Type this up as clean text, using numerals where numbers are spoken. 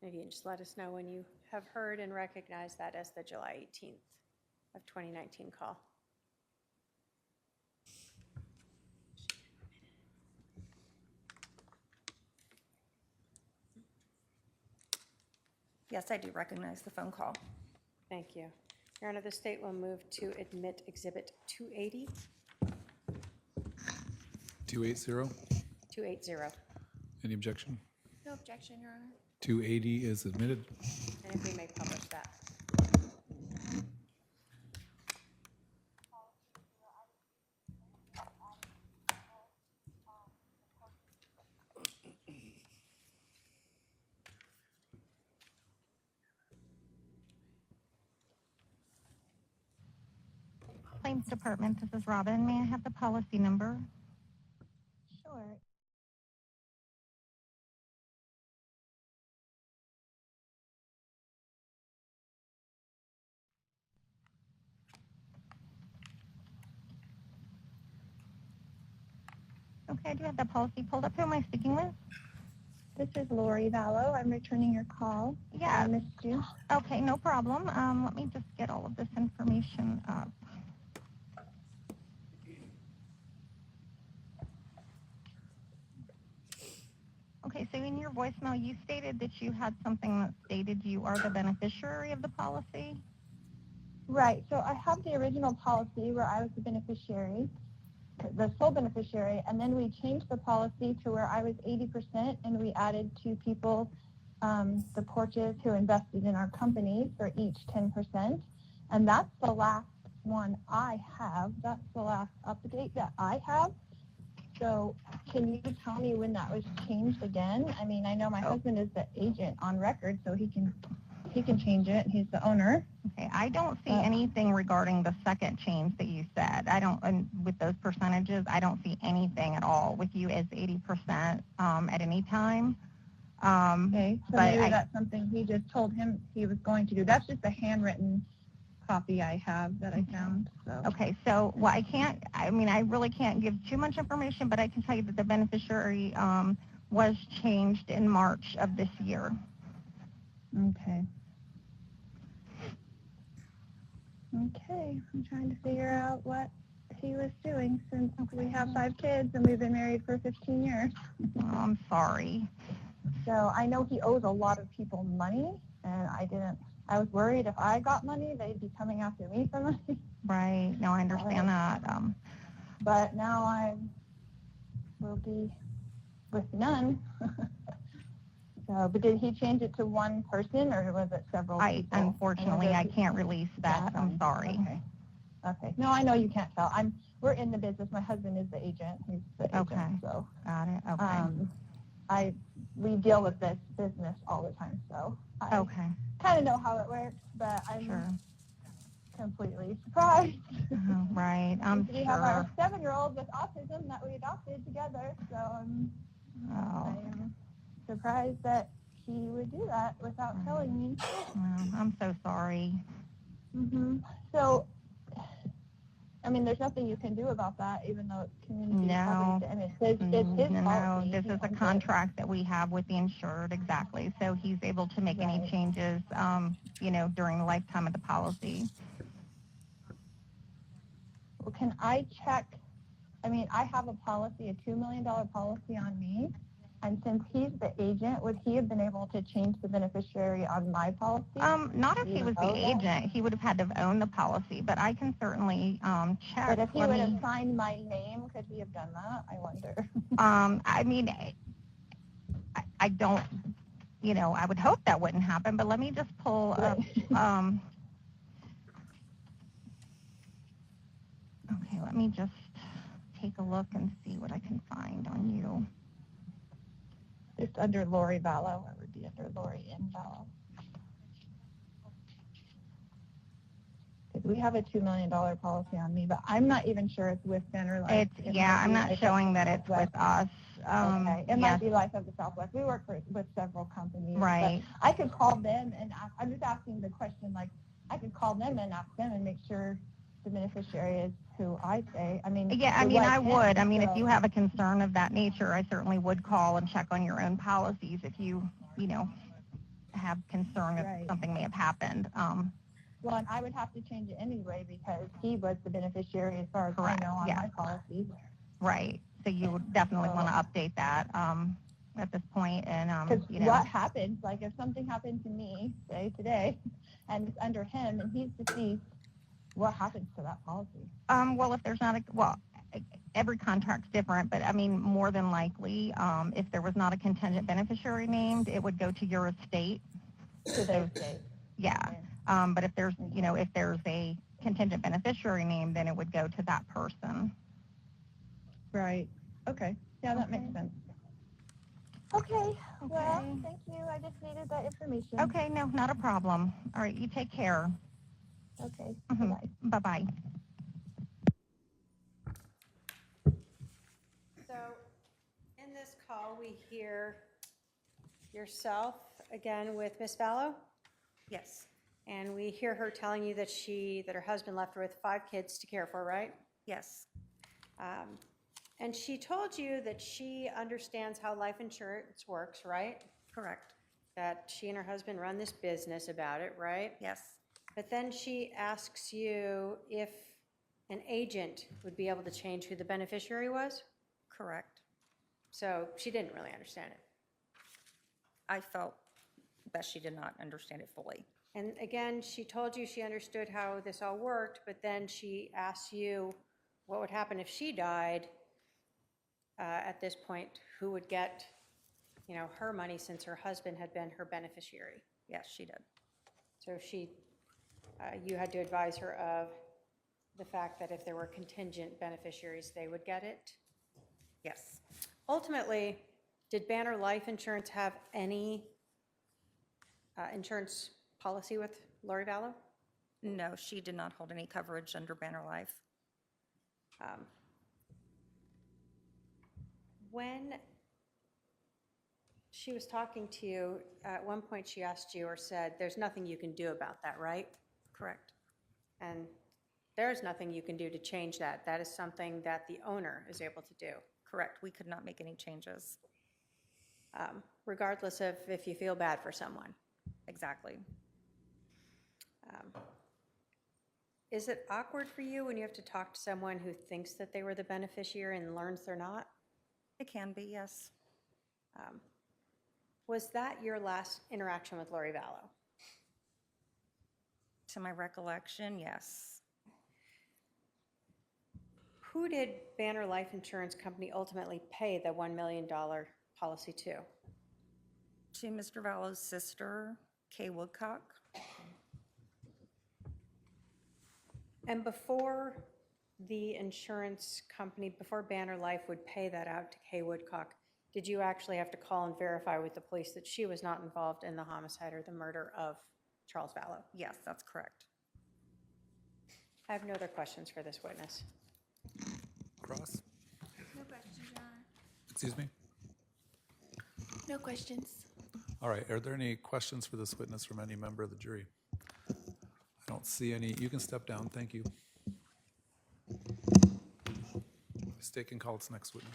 Maybe you can just let us know when you have heard and recognized that as the July 18th of 2019 call. Yes, I do recognize the phone call. Thank you. Your Honor, the state will move to admit Exhibit 280. 280. 280. Any objection? No objection, Your Honor. 280 is admitted. And if we may publish that. Claims Department, this is Robin. May I have the policy number? Sure. Okay, I do have the policy pulled up. Who am I speaking with? This is Lori Vallow. I'm returning your call. Yeah. I missed you. Okay, no problem. Let me just get all of this information up. Okay, so in your voicemail, you stated that you had something that stated you are the beneficiary of the policy? Right. So I have the original policy where I was the beneficiary, the sole beneficiary, and then we changed the policy to where I was 80%, and we added two people, the Porches, who invested in our company for each 10%. And that's the last one I have. That's the last update that I have. So can you tell me when that was changed again? I mean, I know my husband is the agent on record, so he can change it. He's the owner. Okay, I don't see anything regarding the second change that you said. I don't, with those percentages, I don't see anything at all with you as 80% at any time. Okay, so maybe that's something he just told him he was going to do. That's just a handwritten copy I have that I found. So. Okay, so well, I really can't give too much information, but I can tell you that the beneficiary was changed in March of this year. Okay. Okay, I'm trying to figure out what he was doing since we have 5 kids and we've been married for 15 years. Oh, I'm sorry. So I know he owes a lot of people money, and I was worried if I got money, they'd be coming after me for money. Right, no, I understand that. But now I will be with none. So, but did he change it to one person, or was it several people? Unfortunately, I can't release that. I'm sorry. Okay. No, I know you can't tell. We're in the business. My husband is the agent. He's the agent. Okay. So. Got it. Okay. We deal with this business all the time, so I kind of know how it works, but I'm completely surprised. Right. We have our 7-year-old with autism that we adopted together, so I'm surprised that he would do that without telling me. I'm so sorry. So, I mean, there's nothing you can do about that, even though it's community coverage. I mean, it's his policy. No, this is a contract that we have with the insured, exactly. So he's able to make any changes, during the lifetime of the policy. Well, can I check? I mean, I have a policy, a $2 million policy on me. And since he's the agent, would he have been able to change the beneficiary on my policy? Not if he was the agent. He would have had to have owned the policy, but I can certainly check. But if he would have signed my name, could he have done that? I wonder. I mean, I don't, I would hope that wouldn't happen, but let me just pull up. Okay, let me just take a look and see what I can find on you. Just under Lori Vallow, it would be under Lori and Vallow. We have a $2 million policy on me, but I'm not even sure it's with Center Life. I'm not showing that it's with us. Okay. It might be Life of the Southwest. We work with several companies. Right. I could call them and I'm just asking the question, like, I could call them and ask them and make sure the beneficiary is who I say. I mean, I would. I mean, if you have a concern of that nature, I certainly would call and check on your own policies if you have concern Right. if something may have happened. Well, and I would have to change it anyway because he was the beneficiary as far as Correct, I know on yeah. my policy. Right. So you would definitely want to update that at this point, and Because you know. what happens, like if something happened to me, say today, and it's under him and he's deceased, what happens to that policy? Well, if there's not every contract's different, but I mean, more than likely, if there was not a contingent beneficiary named, it would go to your estate. To their estate. Yeah. Okay. But if there's, if there's a contingent beneficiary named, then it would go to that person. Right. Okay. Yeah, that makes sense. Okay. Well, thank you. I just needed that information. Okay, no, not a problem. All right, you take care. Okay. Mhm. Bye-bye. Bye-bye. So in this call, we hear yourself again with Miss Vallow, Yes, and we hear her telling you that her husband left her with 5 kids to care for, right? yes, And she told you that she understands how life insurance works, right? correct. That she and her husband run this business about it, right? Yes, But then she asks you if an agent would be able to change who the beneficiary was. correct. So she didn't really understand it. I felt that she did not understand it fully. And again, she told you she understood how this all worked, but then she asked you what would happen if she died. At this point, who would get, her money since her husband had been her beneficiary. Yes, she did. So you had to advise her of the fact that if there were contingent beneficiaries, they would get it. Yes, Ultimately, did Banner Life Insurance have any insurance policy with Lori Vallow? no, she did not hold any coverage under Banner Life. When she was talking to you, at one point she asked you or said, there's nothing you can do about that, right? Correct. And there's nothing you can do to change that. That is something that the owner is able to do, Correct. We could not make any changes. regardless of if you feel bad for someone. Exactly. Is it awkward for you when you have to talk to someone who thinks that they were the beneficiary and learns they're not? It can be, yes. Was that your last interaction with Lori Vallow? To my recollection, yes. Who did Banner Life Insurance Company ultimately pay the $1 million policy to? To Mr. Vallow's sister, Kay Woodcock. And before the insurance company, before Banner Life would pay that out to Kay Woodcock, did you actually have to call and verify with the police that she was not involved in the homicide or the murder of Charles Vallow? Yes, that's correct. I have no other questions for this witness. Cross? No questions, Your Honor. Excuse me? No questions. All right, are there any questions for this witness from any member of the jury? I don't see any. You can step down, thank you. Stake and call its next witness.